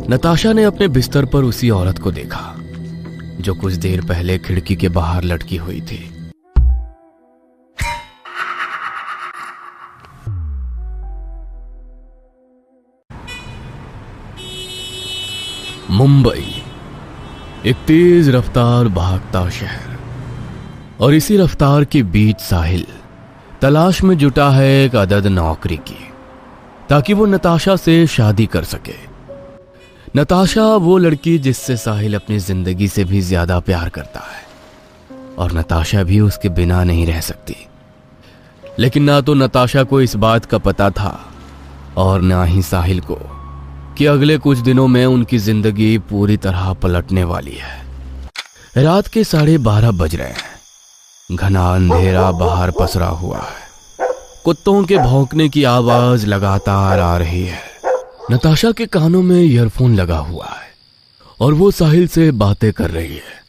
नताशा ने अपने बिस्तर पर उसी औरत को देखा जो कुछ देर पहले खिड़की के बाहर लटकी हुई थी। मुंबई एक तेज रफ्तार भागता शहर, और इसी रफ्तार के बीच साहिल तलाश में जुटा है एक अदद नौकरी की, ताकि वो नताशा से शादी कर सके। नताशा वो लड़की जिससे साहिल अपनी जिंदगी से भी ज्यादा प्यार करता है, और नताशा भी उसके बिना नहीं रह सकती। लेकिन ना तो नताशा को इस बात का पता था और ना ही साहिल को कि अगले कुछ दिनों में उनकी जिंदगी पूरी तरह पलटने वाली है। रात के 12:30 बज रहे हैं। घना अंधेरा बाहर पसरा हुआ है। कुत्तों के भौंकने की आवाज लगातार आ रही है। नताशा के कानों में ईयरफोन लगा हुआ है और वो साहिल से बातें कर रही है।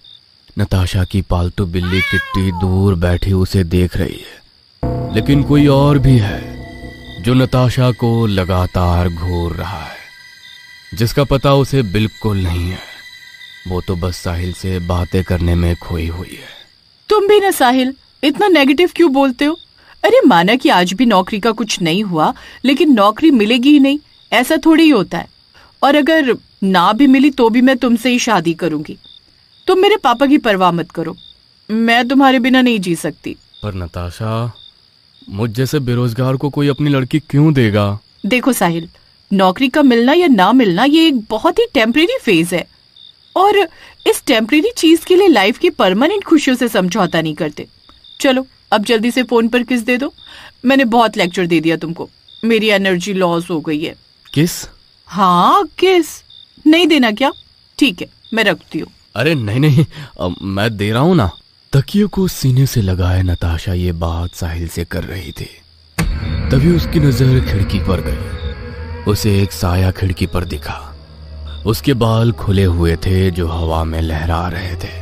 नताशा की पालतू बिल्ली किट्टी दूर बैठी उसे देख रही है, लेकिन कोई और भी है जो नताशा को लगातार घूर रहा है, जिसका पता उसे बिल्कुल नहीं है। वो तो बस साहिल से बातें करने में खोई हुई है। तुम भी ना साहिल, इतना नेगेटिव क्यों बोलते हो? अरे माना कि आज भी नौकरी का कुछ नहीं हुआ, लेकिन नौकरी मिलेगी ही नहीं, ऐसा थोड़ी ही होता है। और अगर ना भी मिली तो भी मैं तुमसे ही शादी करूंगी। तुम मेरे पापा की परवाह मत करो, मैं तुम्हारे बिना नहीं जी सकती। पर नताशा, मुझ जैसे बेरोजगार को कोई अपनी लड़की क्यों देगा? देखो साहिल, नौकरी का मिलना या ना मिलना ये एक बहुत ही टेम्परेरी फेज है, और इस टेम्परेरी चीज के लिए लाइफ की परमानेंट खुशियों से समझौता नहीं करते। चलो अब जल्दी से फोन पर किस दे दो। मैंने बहुत लेक्चर दे दिया तुमको, मेरी एनर्जी लॉस हो गई है। किस? हाँ किस। नहीं देना क्या? ठीक है, मैं रखती हूँ। अरे नहीं, मैं दे रहा हूँ ना। तकिए को सीने से लगाए नताशा ये बात साहिल से कर रही थी। तभी उसकी नजर खिड़की पर गई। उसे एक साया खिड़की पर दिखा। उसके बाल खुले हुए थे जो हवा में लहरा रहे थे।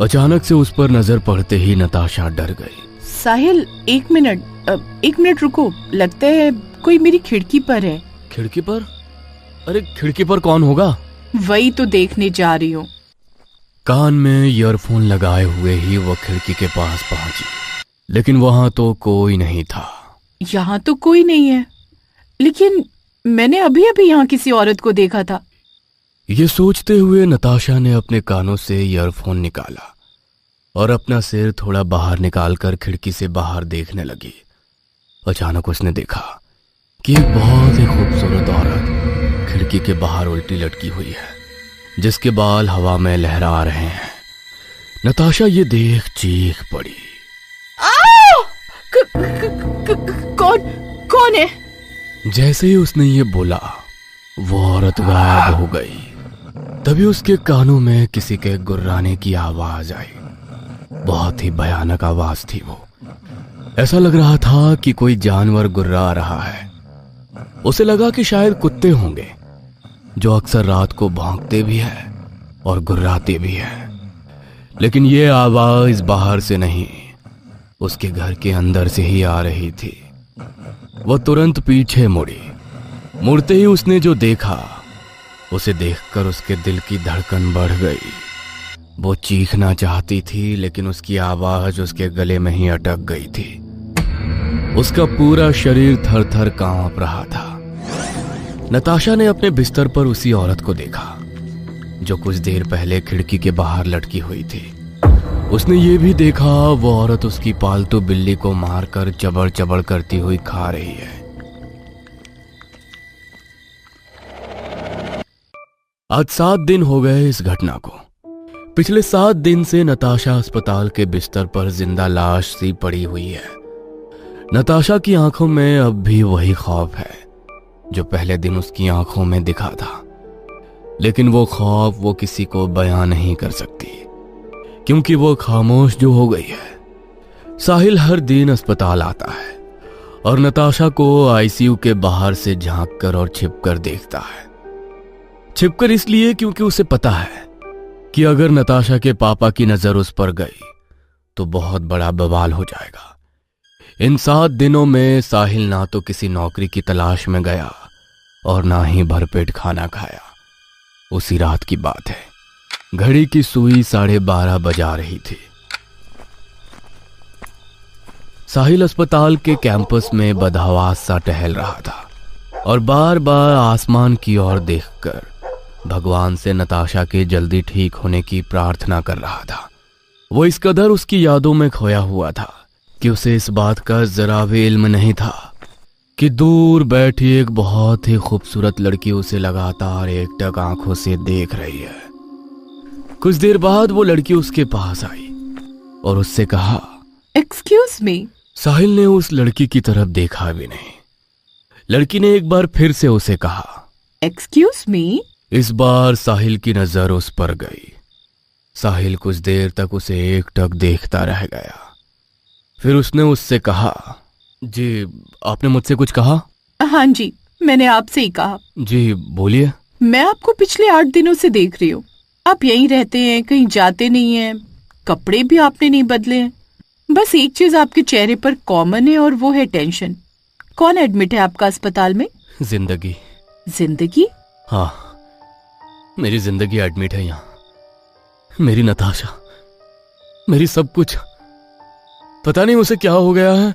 अचानक से उस पर नजर पड़ते ही नताशा डर गई। साहिल एक मिनट रुको, लगता है कोई मेरी खिड़की पर है। खिड़की पर? अरे खिड़की पर कौन होगा? वही तो देखने जा रही हूँ। कान में ईयरफोन लगाए हुए ही वो खिड़की के पास पहुंची, लेकिन वहां तो कोई नहीं था। यहाँ तो कोई नहीं है, लेकिन मैंने अभी अभी यहाँ किसी औरत को देखा था। ये सोचते हुए नताशा ने अपने कानों से ईयरफोन निकाला और अपना सिर थोड़ा बाहर निकालकर खिड़की से बाहर देखने लगी। अचानक उसने देखा कि एक बहुत ही खूबसूरत औरत खिड़की के बाहर उल्टी लटकी हुई है, जिसके बाल हवा में लहरा रहे हैं। नताशा ये देख चीख पड़ी। कौन है? जैसे ही उसने ये बोला, वो औरत गायब हो गई। तभी उसके कानों में किसी के गुर्राने की आवाज आई। बहुत ही भयानक आवाज थी वो। ऐसा लग रहा था कि कोई जानवर गुर्रा रहा है। उसे लगा कि शायद कुत्ते होंगे जो अक्सर रात को भौंकते भी हैं और गुर्राते भी हैं। लेकिन ये आवाज बाहर से नहीं, उसके घर के अंदर से ही आ रही थी। वो तुरंत पीछे मुड़ी। मुड़ते ही उसने जो देखा, उसे देखकर उसके दिल की धड़कन बढ़ गई। वो चीखना चाहती थी, लेकिन उसकी आवाज उसके गले में ही अटक गई थी। उसका पूरा शरीर थर थर कांप रहा था। नताशा ने अपने बिस्तर पर उसी औरत को देखा जो कुछ देर पहले खिड़की के बाहर लटकी हुई थी। उसने ये भी देखा वो औरत उसकी पालतू बिल्ली को मारकर चबड़ चबड़ करती हुई खा रही है। आज 7 दिन हो गए इस घटना को। पिछले 7 दिन से नताशा अस्पताल के बिस्तर पर जिंदा लाश सी पड़ी हुई है। नताशा की आंखों में अब भी वही खौफ है जो पहले दिन उसकी आंखों में दिखा था, लेकिन वो खौफ वो किसी को बयां नहीं कर सकती, क्योंकि वो खामोश जो हो गई है। साहिल हर दिन अस्पताल आता है और नताशा को आईसीयू के बाहर से झांक कर और छिपकर देखता है। छिपकर इसलिए क्योंकि उसे पता है कि अगर नताशा के पापा की नजर उस पर गई तो बहुत बड़ा बवाल हो जाएगा। इन 7 दिनों में साहिल ना तो किसी नौकरी की तलाश में गया और ना ही भरपेट खाना खाया। उसी रात की बात है। घड़ी की सुई 12:30 बजा रही थी। साहिल अस्पताल के कैंपस में बदहवास सा टहल रहा था और बार बार आसमान की ओर देखकर भगवान से नताशा के जल्दी ठीक होने की प्रार्थना कर रहा था। वो इस कदर उसकी यादों में खोया हुआ था कि उसे इस बात का जरा भी इल्म नहीं था कि दूर बैठी एक बहुत ही खूबसूरत लड़की उसे लगातार एकटक आंखों से देख रही है। कुछ देर बाद वो लड़की उसके पास आई और उससे कहा, एक्सक्यूज मी। साहिल ने उस लड़की की तरफ देखा भी नहीं। लड़की ने एक बार फिर से उसे कहा, एक्सक्यूज मी। इस बार साहिल की नजर उस पर गई। साहिल कुछ देर तक उसे एकटक देखता रह गया। फिर उसने उससे कहा, जी आपने मुझसे कुछ कहा? हाँ जी, मैंने आपसे ही कहा। जी बोलिए। मैं आपको पिछले 8 दिनों से देख रही हूँ। आप यहीं रहते हैं, कहीं जाते नहीं हैं, कपड़े भी आपने नहीं बदले हैं। बस एक चीज आपके चेहरे पर कॉमन है और वो है टेंशन। कौन एडमिट है आपका अस्पताल में? जिंदगी। जिंदगी? हाँ, मेरी जिंदगी एडमिट है यहाँ। मेरी नताशा, मेरी सब कुछ। पता नहीं उसे क्या हो गया है।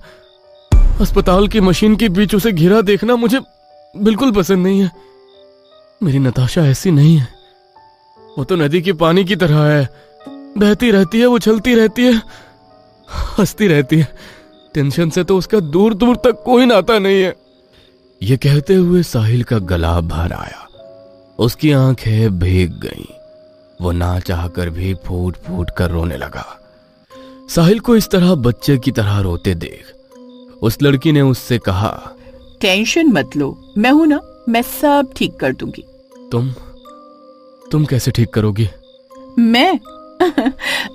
अस्पताल की मशीन के बीच उसे घिरा देखना मुझे बिल्कुल पसंद नहीं है। मेरी नताशा ऐसी नहीं है। वो तो नदी के पानी की तरह है, बहती रहती है, उछलती रहती है, हंसती रहती है। टेंशन से तो उसका दूर दूर तक कोई नाता नहीं है। ये कहते हुए साहिल का गला भर आया। उसकी आंखें भीग गईं। वो ना चाहकर भी फूट फूट कर रोने लगा। साहिल को इस तरह बच्चे की तरह रोते देख उस लड़की ने उससे कहा, टेंशन मत लो, मैं हूं ना, मैं सब ठीक कर दूंगी। तुम कैसे ठीक करोगी? मैं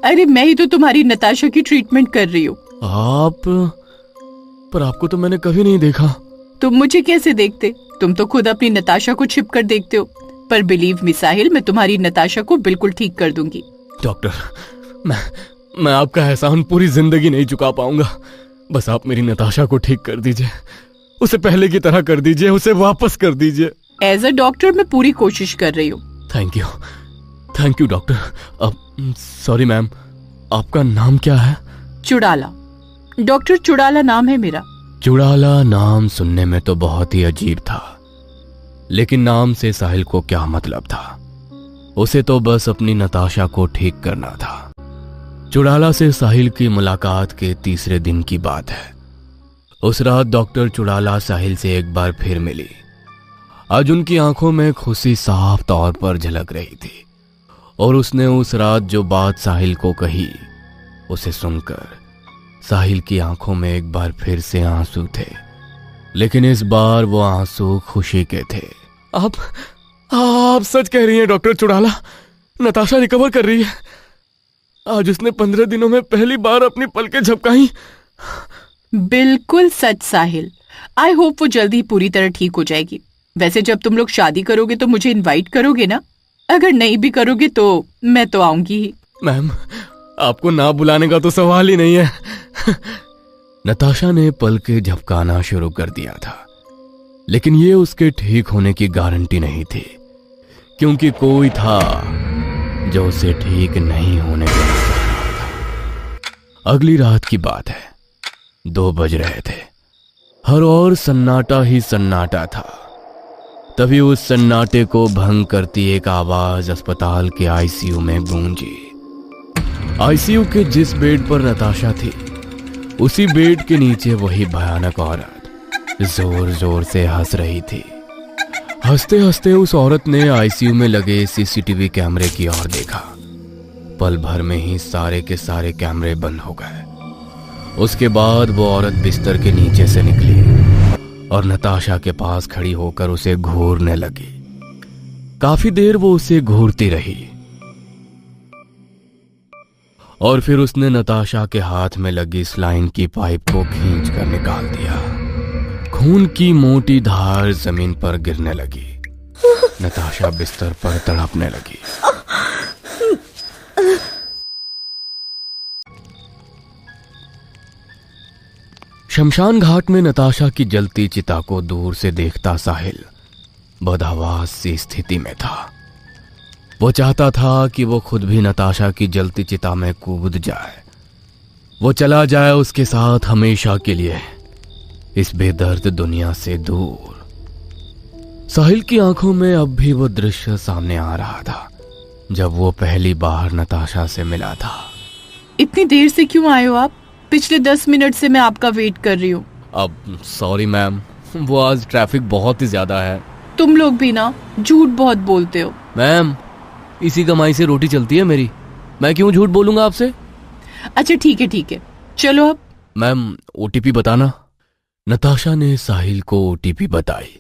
अरे मैं ही तो तुम्हारी नताशा की ट्रीटमेंट कर रही हूँ। आप? पर आपको तो मैंने कभी नहीं देखा। तुम मुझे कैसे देखते? तुम तो खुद अपनी नताशा को छिप कर देखते हो। पर बिलीव मी साहिल, मैं तुम्हारी नताशा को बिल्कुल ठीक कर दूंगी। डॉक्टर, मैं आपका एहसान पूरी जिंदगी नहीं चुका पाऊंगा। बस आप मेरी नताशा को ठीक कर दीजिए। उसे पहले की तरह कर दीजिए, उसे वापस कर दीजिए। एज अ डॉक्टर मैं पूरी कोशिश कर रही हूँ। Thank you doctor. अब सॉरी मैम, आपका नाम क्या है? चुड़ाला। डॉक्टर चुड़ाला नाम है मेरा। चुड़ाला नाम सुनने में तो बहुत ही अजीब था, लेकिन नाम से साहिल को क्या मतलब था? उसे तो बस अपनी नताशा को ठीक करना था। चुड़ाला से साहिल की मुलाकात के तीसरे दिन की बात है। उस रात डॉक्टर चुड़ाला साहिल से एक बार फिर मिली। आज उनकी आंखों में खुशी साफ तौर पर झलक रही थी और उसने उस रात जो बात साहिल को कही, उसे सुनकर साहिल की आंखों में एक बार फिर से आंसू थे, लेकिन इस बार वो आंसू खुशी के थे। आप सच कह रही हैं डॉक्टर चुड़ाला, नताशा रिकवर कर रही है। आज उसने 15 दिनों में पहली बार अपनी पलकें झपकाई। बिल्कुल सच साहिल। आई होप वो जल्दी पूरी तरह ठीक हो जाएगी। वैसे जब तुम लोग शादी करोगे तो मुझे इनवाइट करोगे ना? अगर नहीं भी करोगे तो मैं तो आऊंगी ही। मैम, आपको ना बुलाने का तो सवाल ही नहीं है। नताशा ने पलकें झपकाना शुरू कर दिया था, लेकिन ये उसके ठीक होने की गारंटी नहीं थी, क्योंकि कोई था जो उसे ठीक नहीं होने देना चाह रहा था। अगली रात की बात है। 2 बज रहे थे। हर ओर सन्नाटा ही सन्नाटा था। तभी उस सन्नाटे को भंग करती एक आवाज अस्पताल के आईसीयू में गूंजी। आईसीयू के जिस बेड पर नताशा थी, उसी बेड के नीचे वही भयानक औरत जोर जोर से हंस रही थी। हंसते हंसते उस औरत ने आईसीयू में लगे सीसीटीवी कैमरे की ओर देखा। पल भर में ही सारे के सारे कैमरे बंद हो गए। उसके बाद वो औरत बिस्तर के नीचे से निकली और नताशा के पास खड़ी होकर उसे घूरने लगी। काफी देर वो उसे घूरती रही और फिर उसने नताशा के हाथ में लगी स्लाइन की पाइप को खींच कर निकाल दिया। खून की मोटी धार जमीन पर गिरने लगी। नताशा बिस्तर पर तड़पने लगी। शमशान घाट में नताशा की जलती चिता को दूर से देखता साहिल बदहवास सी स्थिति में था। वो चाहता था कि वो खुद भी नताशा की जलती चिता में कूद जाए, वो चला जाए उसके साथ हमेशा के लिए इस बेदर्द दुनिया से दूर। साहिल की आंखों में अब भी वो दृश्य सामने आ रहा था जब वो पहली बार नताशा से मिला था। इतनी देर से क्यों आए हो आप? पिछले 10 मिनट से मैं आपका वेट कर रही हूँ। अब सॉरी मैम, वो आज ट्रैफिक बहुत ही ज्यादा है। तुम लोग भी ना झूठ बहुत बोलते हो। मैम, इसी कमाई से रोटी चलती है मेरी, मैं क्यों झूठ बोलूंगा आपसे? अच्छा ठीक है, चलो अब। मैम, ओटीपी बताना। नताशा ने साहिल को ओटीपी बताई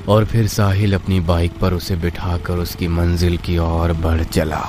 और फिर साहिल अपनी बाइक पर उसे बिठाकर उसकी मंजिल की ओर बढ़ चला।